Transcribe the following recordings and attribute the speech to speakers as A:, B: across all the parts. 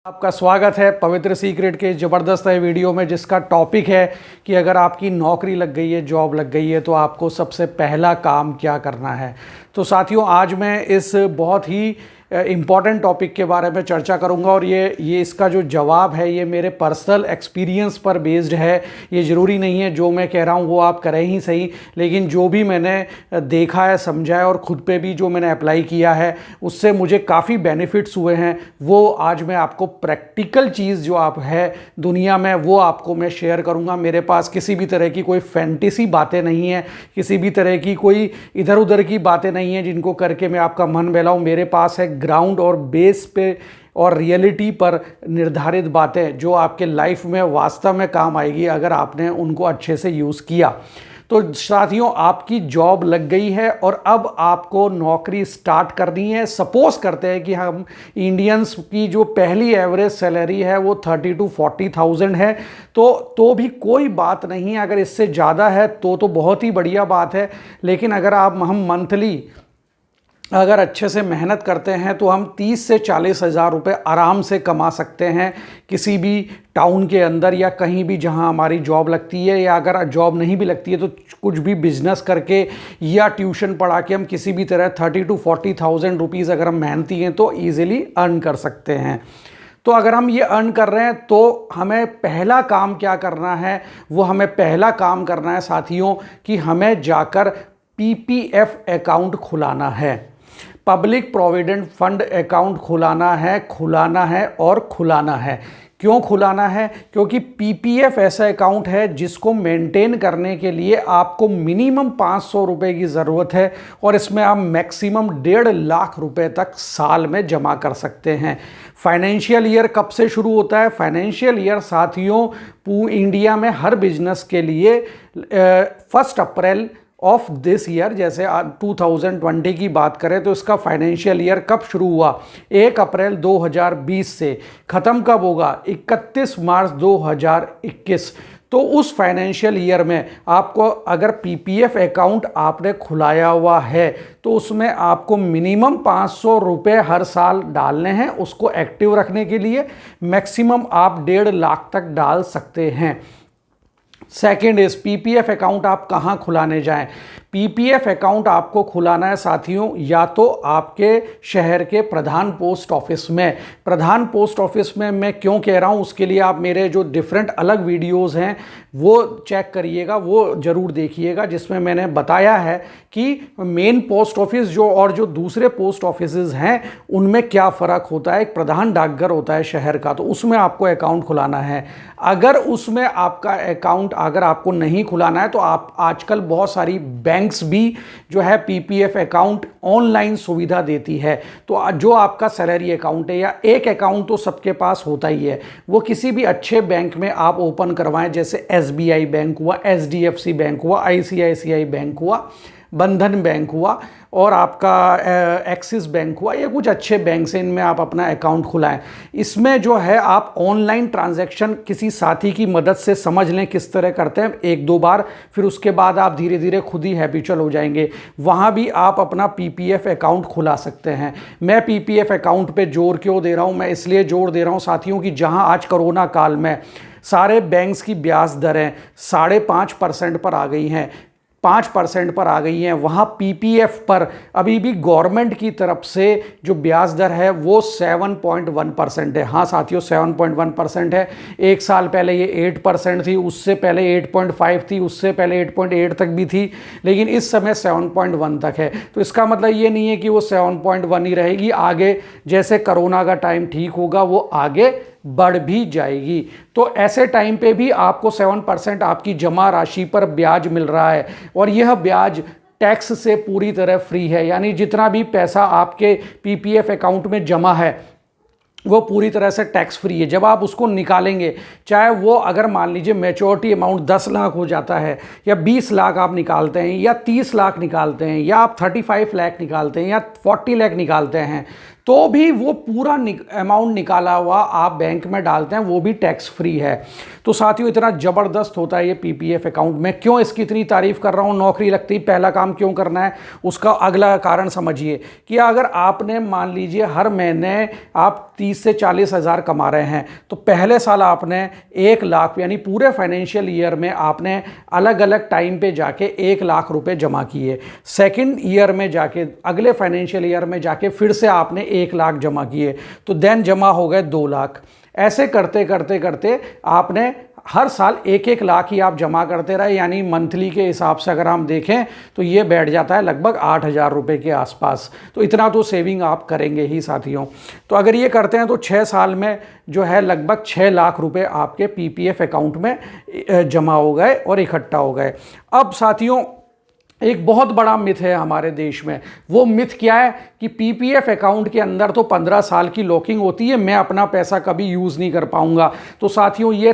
A: आपका स्वागत है पवित्र सीक्रेट के ज़बरदस्त है वीडियो में, जिसका टॉपिक है कि अगर आपकी नौकरी लग गई है, जॉब लग गई है, तो आपको सबसे पहला काम क्या करना है। तो साथियों, आज मैं इस बहुत ही इम्पॉर्टेंट टॉपिक के बारे में चर्चा करूंगा और ये इसका जो जवाब है ये मेरे पर्सनल एक्सपीरियंस पर बेस्ड है। ये ज़रूरी नहीं है जो मैं कह रहा हूँ वो आप करें ही सही, लेकिन जो भी मैंने देखा है, समझा है और ख़ुद पे भी जो मैंने अप्लाई किया है उससे मुझे काफ़ी बेनिफिट्स हुए हैं। वो आज मैं आपको प्रैक्टिकल चीज़ जो आप है दुनिया में वो आपको मैं शेयर करूँगा। मेरे पास किसी भी तरह की कोई फैंटेसी बातें नहीं है, किसी भी तरह की कोई इधर उधर की बातें नहीं हैं जिनको करके मैं आपका मन बहलाऊँ। मेरे पास है ग्राउंड और बेस पे और रियलिटी पर निर्धारित बातें जो आपके लाइफ में वास्तव में काम आएगी अगर आपने उनको अच्छे से यूज़ किया। तो साथियों, आपकी जॉब लग गई है और अब आपको नौकरी स्टार्ट करनी है। सपोज करते हैं कि हम इंडियंस की जो पहली एवरेज सैलरी है वो 30 to 40,000 है, तो भी कोई बात नहीं। अगर इससे ज़्यादा है तो बहुत ही बढ़िया बात है। लेकिन अगर हम मंथली अगर अच्छे से मेहनत करते हैं तो हम 30 से 40 हज़ार रुपये आराम से कमा सकते हैं किसी भी टाउन के अंदर या कहीं भी जहां हमारी जॉब लगती है, या अगर जॉब नहीं भी लगती है तो कुछ भी बिजनेस करके या ट्यूशन पढ़ा के हम किसी भी तरह 30 to 40,000 रुपीज़ अगर हम मेहनती हैं तो ईज़िली अर्न कर सकते हैं। तो अगर हम ये अर्न कर रहे हैं तो हमें पहला काम क्या करना है, वो हमें पहला काम करना है साथियों कि हमें जाकर पीपीएफ अकाउंट खुलाना है। पब्लिक प्रोविडेंट फंड अकाउंट खुलाना है और खुलाना है। क्यों खुलाना है? क्योंकि पीपीएफ ऐसा अकाउंट है जिसको मेंटेन करने के लिए आपको मिनिमम 500 रुपये की ज़रूरत है और इसमें आप मैक्सिमम 1.5 लाख रुपए तक साल में जमा कर सकते हैं। फाइनेंशियल ईयर कब से शुरू होता है? फाइनेंशियल ईयर साथियों इंडिया में हर बिजनेस के लिए 1 अप्रैल ऑफ दिस ईयर, जैसे 2020 की बात करें तो इसका फाइनेंशियल ईयर कब शुरू हुआ? 1 अप्रैल 2020 से। ख़त्म कब होगा? 31 मार्च 2021। तो उस फाइनेंशियल ईयर में आपको अगर पीपीएफ अकाउंट आपने खुलाया हुआ है तो उसमें आपको मिनिमम 500 रुपये हर साल डालने हैं उसको एक्टिव रखने के लिए। मैक्सिमम आप 1.5 लाख तक डाल सकते हैं। सेकेंड इज पीपीएफ अकाउंट आप कहाँ खुलाने जाएं? पीपीएफ अकाउंट आपको खुलाना है साथियों या तो आपके शहर के प्रधान पोस्ट ऑफिस में। प्रधान पोस्ट ऑफिस में मैं क्यों कह रहा हूँ उसके लिए आप मेरे जो डिफरेंट अलग वीडियोस हैं वो चेक करिएगा, वो ज़रूर देखिएगा, जिसमें मैंने बताया है कि मेन पोस्ट ऑफिस जो दूसरे पोस्ट ऑफिसेज हैं उनमें क्या फ़र्क होता है। एक प्रधान डाकघर होता है शहर का, तो उसमें आपको अकाउंट खुलाना है। अगर उसमें आपका अकाउंट अगर आपको नहीं खुलाना है तो आप आजकल बहुत सारी बैंक्स भी जो है पीपीएफ अकाउंट ऑनलाइन सुविधा देती है। तो जो आपका सैलरी अकाउंट है या एक अकाउंट तो सबके पास होता ही है, वो किसी भी अच्छे बैंक में आप ओपन करवाएं, जैसे एसबीआई बैंक हुआ, एचडीएफसी बैंक हुआ, आईसीआईसीआई बैंक हुआ, बंधन बैंक हुआ और आपका एक्सिस बैंक हुआ, या कुछ अच्छे बैंक से इनमें आप अपना अकाउंट खुलाएं। इसमें जो है आप ऑनलाइन ट्रांजैक्शन किसी साथी की मदद से समझ लें किस तरह करते हैं 1-2 बार, फिर उसके बाद आप धीरे धीरे खुद ही हैबिचुअल हो जाएंगे। वहाँ भी आप अपना पीपीएफ अकाउंट खुला सकते हैं। मैं पीपीएफ अकाउंट पे जोर क्यों दे रहा हूँ? मैं इसलिए जोर दे रहा हूँ साथियों कि जहाँ आज कोरोना काल में सारे बैंक्स की ब्याज दरें 5.5% पर आ गई हैं, 5% पर आ गई हैं, वहाँ पीपीएफ पर अभी भी गवर्नमेंट की तरफ से जो ब्याज दर है वो 7.1% है। हाँ साथियों, 7.1% है। एक साल पहले ये 8% थी, उससे पहले 8.5 थी, उससे पहले 8.8 तक भी थी, लेकिन इस समय 7.1 तक है। तो इसका मतलब ये नहीं है कि वो 7.1 ही रहेगी, आगे जैसे कोरोना का टाइम ठीक होगा वो आगे बढ़ भी जाएगी। तो ऐसे टाइम पे भी आपको 7% आपकी जमा राशि पर ब्याज मिल रहा है और यह ब्याज टैक्स से पूरी तरह फ्री है। यानी जितना भी पैसा आपके पीपीएफ अकाउंट में जमा है वो पूरी तरह से टैक्स फ्री है। जब आप उसको निकालेंगे, चाहे वो अगर मान लीजिए मैच्योरिटी अमाउंट 10 लाख हो जाता है या 20 लाख आप निकालते हैं या 30 लाख निकालते हैं या आप 35 लाख निकालते हैं या 40 लाख निकालते हैं, तो भी वो पूरा अमाउंट निकाला हुआ आप बैंक में डालते हैं, वो भी टैक्स फ्री है। तो साथियों इतना ज़बरदस्त होता है ये पीपीएफ अकाउंट। मैं क्यों इसकी इतनी तारीफ कर रहा हूँ, नौकरी लगती पहला काम क्यों करना है, उसका अगला कारण समझिए कि अगर आपने मान लीजिए हर महीने आप 30 से 40 हज़ार कमा रहे हैं, तो पहले साल आपने 1 लाख यानी पूरे फाइनेंशियल ईयर में आपने अलग अलग टाइम पे जाके 1 लाख रुपए जमा किए। सेकंड ईयर में जाके अगले फाइनेंशियल ईयर में जाके फिर से आपने 1 लाख जमा किए, तो देन जमा हो गए 2 लाख। ऐसे करते करते करते आपने हर साल 1-1 लाख ही आप जमा करते रहे, यानी मंथली के हिसाब से अगर हम देखें तो ये बैठ जाता है लगभग 8,000 रुपये के आसपास। तो इतना तो सेविंग आप करेंगे ही साथियों। तो अगर ये करते हैं तो 6 साल में जो है लगभग 6 लाख रुपए आपके पीपीएफ अकाउंट में जमा हो गए और इकट्ठा हो गए। अब साथियों एक बहुत बड़ा मिथ है हमारे देश में। वो मिथ क्या है कि पीपीएफ अकाउंट के अंदर तो 15 साल की लॉकिंग होती है, मैं अपना पैसा कभी यूज़ नहीं कर पाऊंगा। तो साथियों ये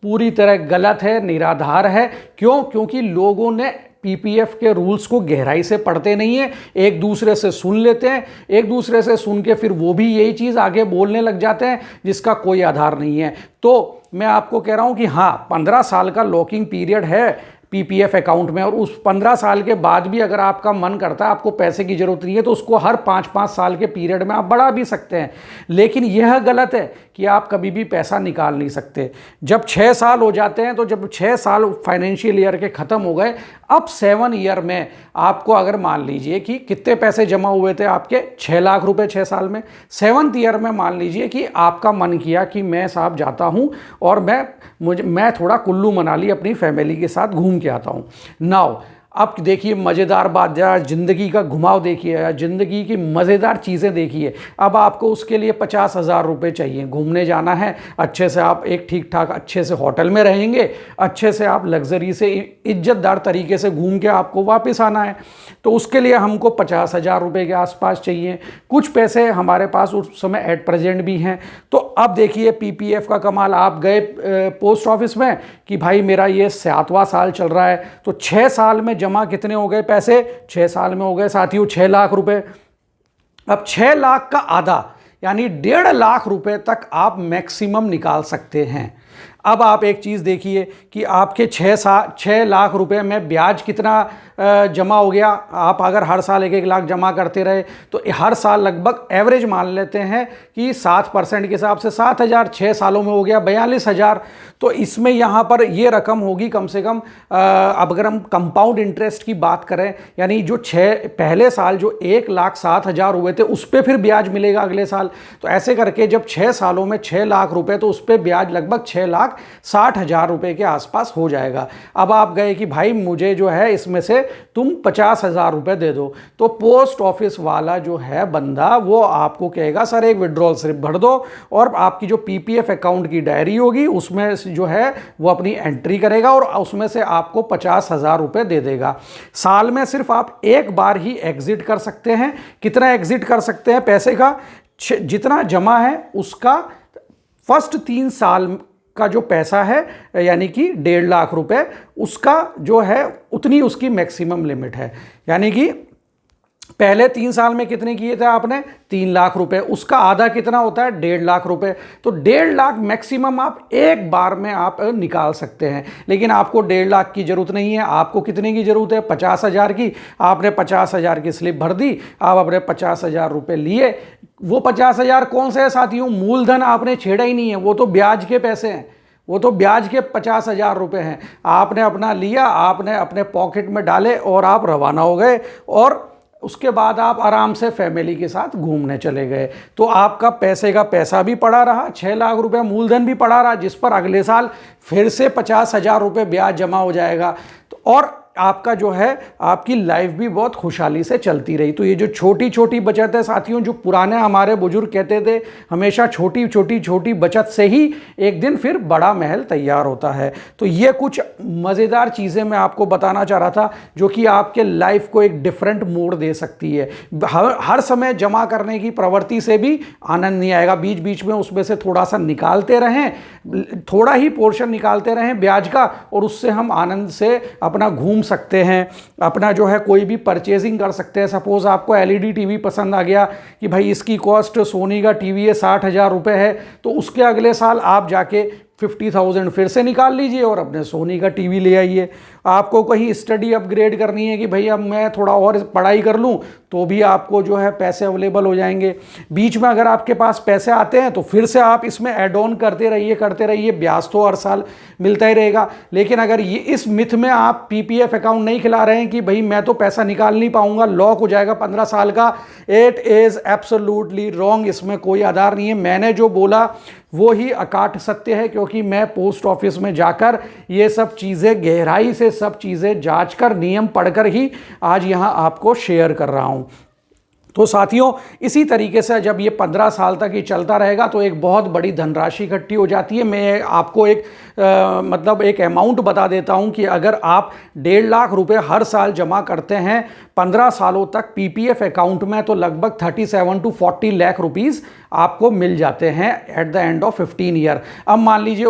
A: पूरी तरह गलत है, निराधार है। क्यों? क्योंकि लोगों ने पीपीएफ के रूल्स को गहराई से पढ़ते नहीं है, एक दूसरे से सुन लेते हैं, एक दूसरे से सुन के फिर वो भी यही चीज़ आगे बोलने लग जाते हैं जिसका कोई आधार नहीं है। तो मैं आपको कह रहा हूँ कि हाँ, 15 साल का लॉकिंग पीरियड है पीपीएफ अकाउंट में, और उस 15 साल के बाद भी अगर आपका मन करता है, आपको पैसे की ज़रूरत नहीं है, तो उसको हर 5-5 साल के पीरियड में आप बढ़ा भी सकते हैं। लेकिन यह गलत है कि आप कभी भी पैसा निकाल नहीं सकते। जब 6 साल हो जाते हैं, तो जब 6 साल फाइनेंशियल ईयर के ख़त्म हो गए, अब 7 ईयर में आपको अगर मान लीजिए कि कितने पैसे जमा हुए थे आपके 6 लाख रुपए 6 साल में, 7th ईयर में मान लीजिए कि आपका मन किया कि मैं साहब जाता हूं और मैं थोड़ा कुल्लू मनाली अपनी फैमिली के साथ घूम के आता हूं। नाउ अब देखिए मज़ेदार बात, जरा ज़िंदगी का घुमाव देखिए, ज़िंदगी की मज़ेदार चीज़ें देखिए। अब आपको उसके लिए 50,000 रुपये चाहिए, घूमने जाना है, अच्छे से आप एक ठीक ठाक अच्छे से होटल में रहेंगे, अच्छे से आप लग्जरी से इज्जतदार तरीके से घूम के आपको वापस आना है। तो उसके लिए हमको 50,000 रुपये के आसपास चाहिए। कुछ पैसे हमारे पास उस समय एट प्रेजेंट भी हैं। तो अब देखिए पीपीएफ का कमाल, आप गए पोस्ट ऑफिस में कि भाई मेरा ये 7वां साल चल रहा है, तो 6 साल में जमा कितने हो गए पैसे, 6 साल में हो गए साथियों 6 लाख रुपए। अब 6 लाख का आधा यानी 1.5 लाख रुपए तक आप मैक्सिमम निकाल सकते हैं। अब आप एक चीज़ देखिए कि आपके 6 लाख रुपए में ब्याज कितना जमा हो गया। आप अगर हर साल 1-1 लाख जमा करते रहे तो हर साल लगभग एवरेज मान लेते हैं कि 7% के हिसाब से 7,000, 6 सालों में हो गया 42,000। तो इसमें यहाँ पर ये रकम होगी कम से कम, अब अगर हम कंपाउंड इंटरेस्ट की बात करें, यानी जो पहले साल जो 1,07,000 हुए थे उस पर फिर ब्याज मिलेगा अगले साल। तो ऐसे करके जब 6 सालों में 6 लाख रुपए, तो उस पर ब्याज लगभग 6,60,000 रुपए के आसपास हो जाएगा। अब आप गए कि भाई मुझे जो है इसमें से तुम 50,000 रुपए दे दो, तो पोस्ट ऑफिस वाला जो है बंदा वो आपको कहेगा सर एक विड्रॉल स्लिप भर दो, और आपकी जो पीपीएफ अकाउंट की डायरी होगी उसमें जो है वो अपनी एंट्री करेगा और उसमें से आपको 50,000 रुपए दे देगा। साल में सिर्फ आप एक बार ही एग्जिट कर सकते हैं। कितना एग्जिट कर सकते हैं पैसे का? जितना जमा है उसका फर्स्ट 3 साल का जो पैसा है यानी कि 1.5 लाख रुपए, उसका जो है उतनी उसकी मैक्सिमम लिमिट है। यानी कि पहले 3 साल में कितने किए थे आपने? 3 लाख रुपए, उसका आधा कितना होता है? 1.5 लाख रुपए। तो 1.5 लाख मैक्सिमम आप एक बार में आप निकाल सकते हैं। लेकिन आपको 1.5 लाख की जरूरत नहीं है। आपको कितने की जरूरत है? 50,000 की। आपने 50,000 की स्लिप भर दी, आप अपने 50,000 रुपए लिए। वो 50,000 कौन से है साथियों? मूलधन आपने छेड़ा ही नहीं है, वो तो ब्याज के पैसे हैं, वो तो ब्याज के 50,000 रुपए हैं। आपने अपना लिया, आपने अपने पॉकेट में डाले और आप रवाना हो गए, और उसके बाद आप आराम से फैमिली के साथ घूमने चले गए। तो आपका पैसे का पैसा भी पड़ा रहा, 6 लाख रुपए मूलधन भी पड़ा रहा, जिस पर अगले साल फिर से 50,000 रुपए ब्याज जमा हो जाएगा। तो और आपका जो है आपकी लाइफ भी बहुत खुशहाली से चलती रही। तो ये जो छोटी छोटी बचत है साथियों, जो पुराने हमारे बुजुर्ग कहते थे हमेशा छोटी छोटी छोटी बचत से ही एक दिन फिर बड़ा महल तैयार होता है। तो ये कुछ मज़ेदार चीज़ें मैं आपको बताना चाह रहा था जो कि आपके लाइफ को एक डिफरेंट मोड़ दे सकती है। हर समय जमा करने की प्रवृत्ति से भी आनंद नहीं आएगा, बीच बीच में उसमें से थोड़ा सा निकालते रहें, थोड़ा ही पोर्शन निकालते रहें ब्याज का, और उससे हम आनंद से अपना घूम सकते हैं, अपना जो है कोई भी परचेजिंग कर सकते हैं। सपोज़ आपको एलईडी टीवी पसंद आ गया कि भाई इसकी कॉस्ट सोनी का टीवी है 60,000 रुपये है, तो उसके अगले साल आप जाके 50,000 फिर से निकाल लीजिए और अपने सोनी का टीवी ले आइए। आपको कहीं स्टडी अपग्रेड करनी है कि भाई अब मैं थोड़ा और पढ़ाई कर लूँ, तो भी आपको जो है पैसे अवेलेबल हो जाएंगे। बीच में अगर आपके पास पैसे आते हैं तो फिर से आप इसमें ऐड ऑन करते रहिए, ब्याज तो हर साल मिलता ही रहेगा। लेकिन अगर ये इस मिथ में आप पीपीएफ अकाउंट नहीं खिला रहे हैं कि भाई मैं तो पैसा निकाल नहीं पाऊंगा, लॉक हो जाएगा 15 साल का, इट इज़ एब्सोल्युटली रॉन्ग। इसमें कोई आधार नहीं है। मैंने जो बोला वो ही अकाट सत्य है, क्योंकि मैं पोस्ट ऑफिस में जाकर ये सब चीज़ें गहराई से सब चीज़ें जांच कर, नियम पढ़कर ही आज यहाँ आपको शेयर कर रहा हूँ। तो साथियों, इसी तरीके से जब ये 15 साल तक ये चलता रहेगा तो एक बहुत बड़ी धनराशि इकट्ठी हो जाती है। मैं आपको एक मतलब एक अमाउंट बता देता हूँ कि अगर आप 1.5 लाख रुपए हर साल जमा करते हैं 15 सालों तक पीपीएफ अकाउंट में, तो लगभग 37 to 40 लाख रुपीस आपको मिल जाते हैं at the end of 15 year. अब मान लीजिए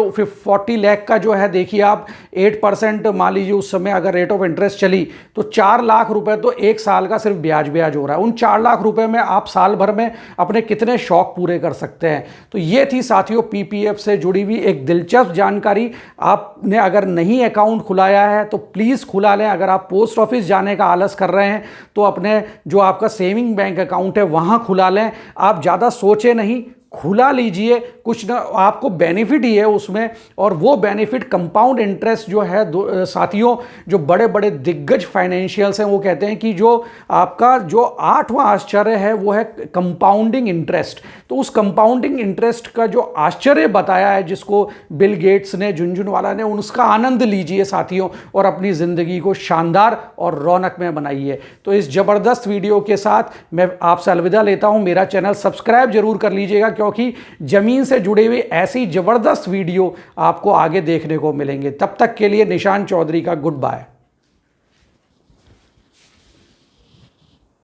A: 40 लाख का जो है, देखिए आप 8% मान लीजिए उस समय अगर रेट ऑफ इंटरेस्ट चली तो 4 लाख रुपए तो एक साल का सिर्फ ब्याज हो रहा है। उन 4 लाख रुपए में आप साल भर में अपने कितने शौक पूरे कर सकते हैं। तो ये थी साथियों पीपीएफ से जुड़ी हुई एक दिलचस्प जानकारी। आपने अगर नहीं अकाउंट खुलाया है तो प्लीज़ खुला लें। अगर आप पोस्ट ऑफिस जाने का आलस कर रहे हैं तो अपने जो आपका सेविंग बैंक अकाउंट है वहां खुला लें। आप ज़्यादा सोचे नहीं, खुला लीजिए, कुछ ना आपको बेनिफिट ही है उसमें। और वो बेनिफिट कंपाउंड इंटरेस्ट जो है साथियों, जो बड़े बड़े दिग्गज फाइनेंशियल्स हैं वो कहते हैं कि जो आपका जो 8वां आश्चर्य है वो है कंपाउंडिंग इंटरेस्ट। तो उस कंपाउंडिंग इंटरेस्ट का जो आश्चर्य बताया है जिसको बिल गेट्स ने, झुनझुनवाला ने, उसका आनंद लीजिए साथियों और अपनी ज़िंदगी को शानदार और रौनक में बनाइए। तो इस ज़बरदस्त वीडियो के साथ मैं आपसे अलविदा लेता हूँ। मेरा चैनल सब्सक्राइब जरूर कर लीजिएगा, क्योंकि जमीन से जुड़े हुए ऐसी जबरदस्त वीडियो आपको आगे देखने को मिलेंगे। तब तक के लिए निशान चौधरी का गुड बाय।